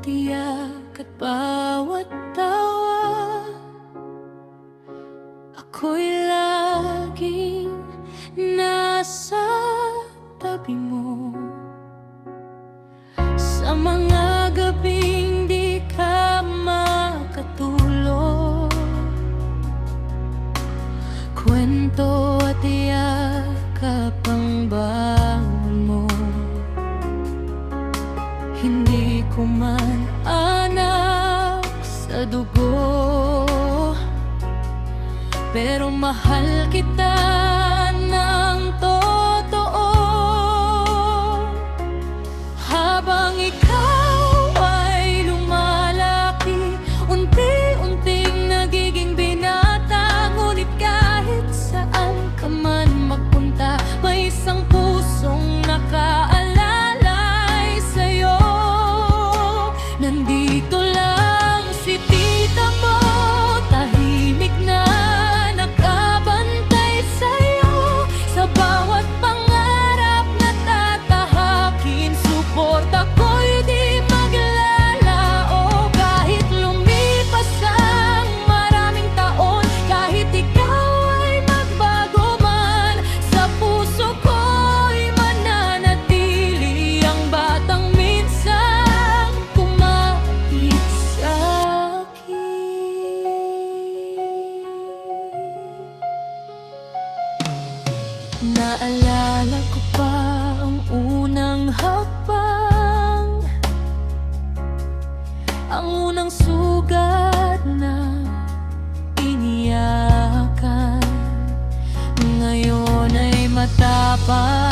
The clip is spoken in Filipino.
tiyak at bawat tawa, ako'y laging nasa tabi mo. Sa mga gabing di ka makatulog, kwento at yakap ang bangon mo. Hindi ko man anak sa dugo, pero mahal kita ng totoo. Habang ikaw ay lumalaki, unti-unting nagiging binata. Ngunit kahit saan ka man magpunta, may isang pusong nakaalalay sa'yo. Nandito lang si tita mo, tahimik na nakabantay sa'yo. Sa bawat pangarap na tatahakin, suporta ko'y di maglalao. Kahit lumipas ang maraming taon, kahit ikaw ay magbago man, sa puso ko'y mananatili ang batang minsan kumapit sa'kin. Naalala ko pa ang unang hakbang, ang unang sugat na iniyakan. Ngayon ay matapang